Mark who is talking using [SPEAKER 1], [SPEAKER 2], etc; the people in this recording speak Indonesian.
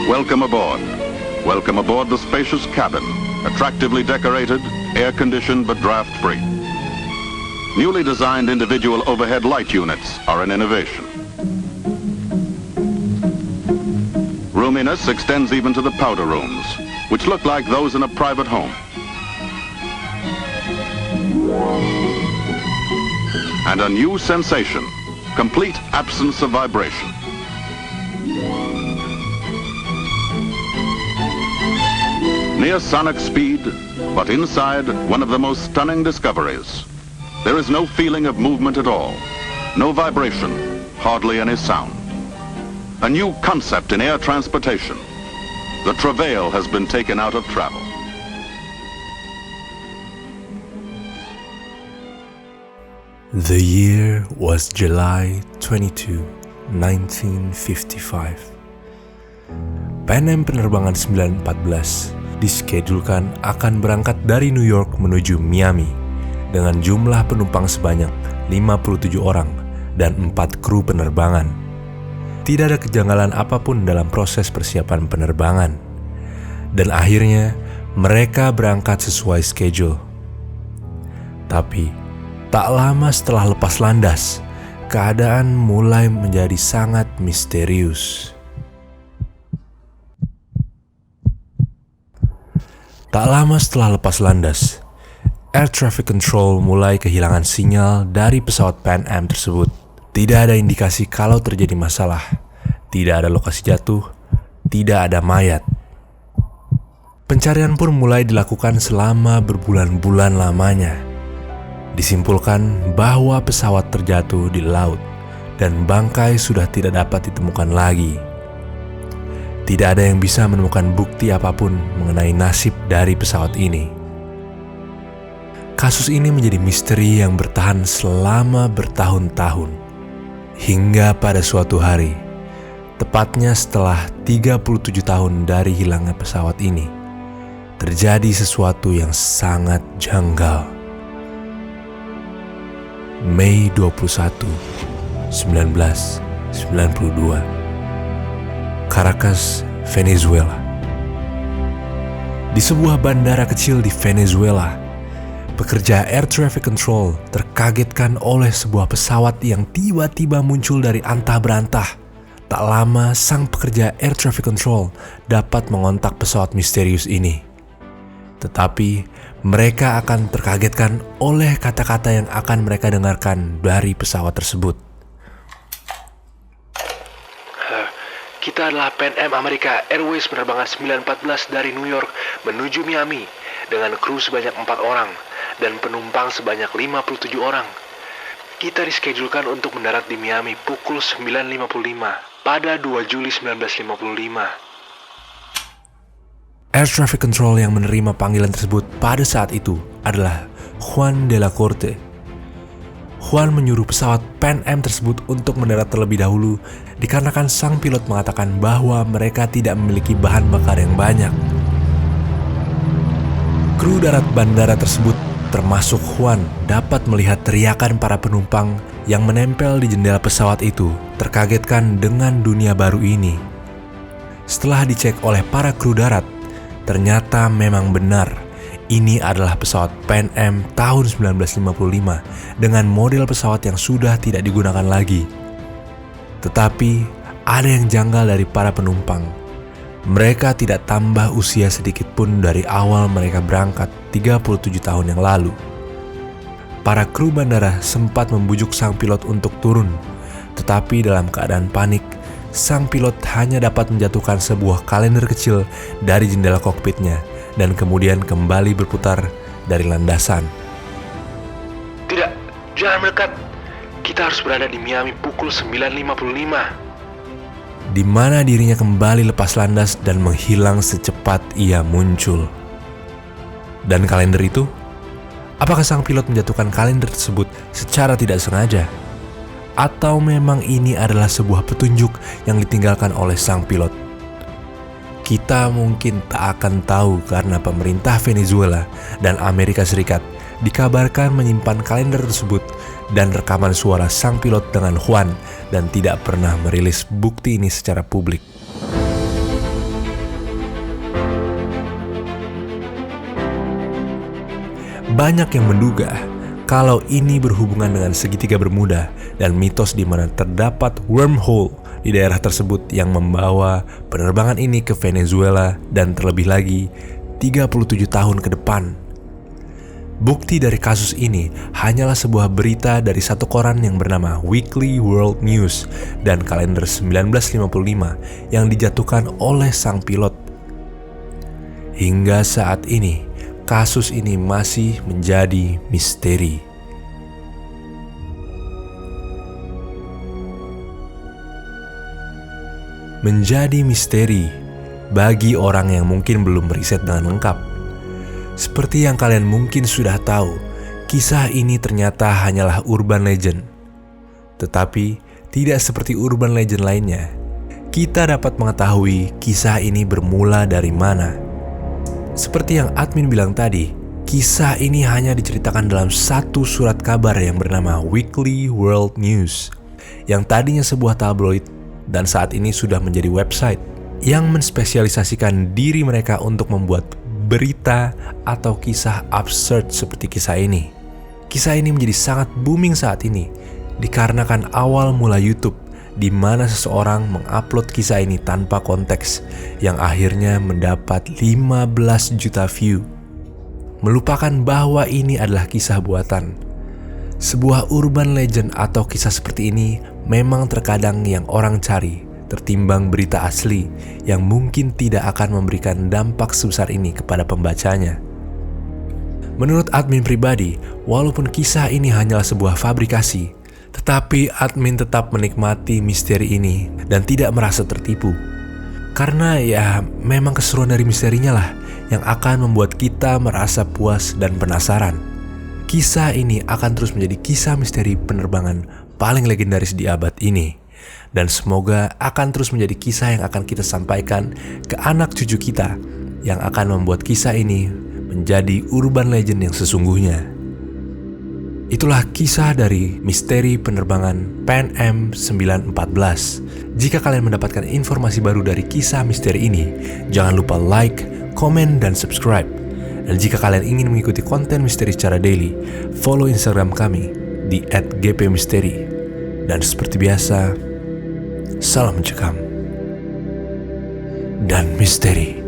[SPEAKER 1] Welcome aboard. Welcome aboard the spacious cabin, attractively decorated, air-conditioned but draft-free. Newly designed individual overhead light units are an innovation. Roominess extends even to the powder rooms, which look like those in a private home. And a new sensation, complete absence of vibration. Near sonic speed, but inside one of the most stunning discoveries. There is no feeling of movement at all, no vibration, hardly any sound. A new concept in air transportation. The travail has been taken out of travel.
[SPEAKER 2] The year was July 22, 1955. Pan Am penerbangan 914 diskedulkan akan berangkat dari New York menuju Miami dengan jumlah penumpang sebanyak 57 orang dan 4 kru penerbangan. Tidak ada kejanggalan apapun dalam proses persiapan penerbangan. Dan akhirnya mereka berangkat sesuai schedule. Tapi tak lama setelah lepas landas, keadaan mulai menjadi sangat misterius. Tak lama setelah lepas landas, Air Traffic Control mulai kehilangan sinyal dari pesawat Pan Am tersebut. Tidak ada indikasi kalau terjadi masalah. Tidak ada lokasi jatuh. Tidak ada mayat. Pencarian pun mulai dilakukan selama berbulan-bulan lamanya. Disimpulkan bahwa pesawat terjatuh di laut dan bangkai sudah tidak dapat ditemukan lagi. Tidak ada yang bisa menemukan bukti apapun mengenai nasib dari pesawat ini. Kasus ini menjadi misteri yang bertahan selama bertahun-tahun. Hingga pada suatu hari, tepatnya setelah 37 tahun dari hilangnya pesawat ini, terjadi sesuatu yang sangat janggal. Mei 21, 1992. Caracas, Venezuela. Di sebuah bandara kecil di Venezuela, pekerja Air Traffic Control terkagetkan oleh sebuah pesawat yang tiba-tiba muncul dari antah berantah. Tak lama, sang pekerja Air Traffic Control dapat mengontak pesawat misterius ini. Tetapi, mereka akan terkagetkan oleh kata-kata yang akan mereka dengarkan dari pesawat tersebut.
[SPEAKER 3] Kita adalah Pan Am America Airways penerbangan 914 dari New York menuju Miami dengan kru sebanyak 4 orang dan penumpang sebanyak 57 orang. Kita diskedulkan untuk mendarat di Miami pukul 9.55 pada 2 Juli 1955.
[SPEAKER 2] Air Traffic Control yang menerima panggilan tersebut pada saat itu adalah Juan de la Corte. Juan menyuruh pesawat Pan Am tersebut untuk mendarat terlebih dahulu dikarenakan sang pilot mengatakan bahwa mereka tidak memiliki bahan bakar yang banyak. Kru darat bandara tersebut termasuk Juan dapat melihat teriakan para penumpang yang menempel di jendela pesawat itu, terkagetkan dengan dunia baru ini. Setelah dicek oleh para kru darat, ternyata memang benar. Ini adalah pesawat Pan Am tahun 1955 dengan model pesawat yang sudah tidak digunakan lagi. Tetapi ada yang janggal dari para penumpang. Mereka tidak tambah usia sedikit pun dari awal mereka berangkat 37 tahun yang lalu. Para kru bandara sempat membujuk sang pilot untuk turun, tetapi dalam keadaan panik, sang pilot hanya dapat menjatuhkan sebuah kalender kecil dari jendela kokpitnya dan kemudian kembali berputar dari landasan.
[SPEAKER 3] Tidak, jangan mendekat. Kita harus berada di Miami pukul 9.55.
[SPEAKER 2] Di mana dirinya kembali lepas landas dan menghilang secepat ia muncul. Dan kalender itu? Apakah sang pilot menjatuhkan kalender tersebut secara tidak sengaja? Atau memang ini adalah sebuah petunjuk yang ditinggalkan oleh sang pilot? Kita mungkin tak akan tahu karena pemerintah Venezuela dan Amerika Serikat dikabarkan menyimpan kalender tersebut dan rekaman suara sang pilot dengan Juan dan tidak pernah merilis bukti ini secara publik. Banyak yang menduga kalau ini berhubungan dengan segitiga Bermuda dan mitos di mana terdapat wormhole di daerah tersebut yang membawa penerbangan ini ke Venezuela dan terlebih lagi 37 tahun ke depan. Bukti dari kasus ini hanyalah sebuah berita dari satu koran yang bernama Weekly World News dan kalender 1955 yang dijatuhkan oleh sang pilot. Hingga saat ini, kasus ini masih menjadi misteri. Menjadi misteri bagi orang yang mungkin belum meriset dengan lengkap. Seperti yang kalian mungkin sudah tahu, kisah ini ternyata hanyalah urban legend. Tetapi tidak seperti urban legend lainnya. Kita dapat mengetahui kisah ini bermula dari mana. Seperti yang admin bilang tadi, kisah ini hanya diceritakan dalam satu surat kabar yang bernama Weekly World News, yang tadinya sebuah tabloid dan saat ini sudah menjadi website yang menspesialisasikan diri mereka untuk membuat berita atau kisah absurd seperti kisah ini. Kisah ini menjadi sangat booming saat ini dikarenakan awal mula YouTube di mana seseorang mengupload kisah ini tanpa konteks yang akhirnya mendapat 15 juta view. Melupakan bahwa ini adalah kisah buatan. Sebuah urban legend atau kisah seperti ini memang terkadang yang orang cari tertimbang berita asli yang mungkin tidak akan memberikan dampak sebesar ini kepada pembacanya. Menurut admin pribadi, walaupun kisah ini hanyalah sebuah fabrikasi, tetapi admin tetap menikmati misteri ini dan tidak merasa tertipu. Karena ya memang keseruan dari misterinya lah yang akan membuat kita merasa puas dan penasaran. Kisah ini akan terus menjadi kisah misteri penerbangan paling legendaris di abad ini. Dan semoga akan terus menjadi kisah yang akan kita sampaikan ke anak cucu kita yang akan membuat kisah ini menjadi urban legend yang sesungguhnya. Itulah kisah dari misteri penerbangan Pan Am 914. Jika kalian mendapatkan informasi baru dari kisah misteri ini, jangan lupa like, komen, dan subscribe. Dan jika kalian ingin mengikuti konten misteri secara daily, follow Instagram kami di @gpmisteri. Dan seperti biasa, salam mencekam dan misteri.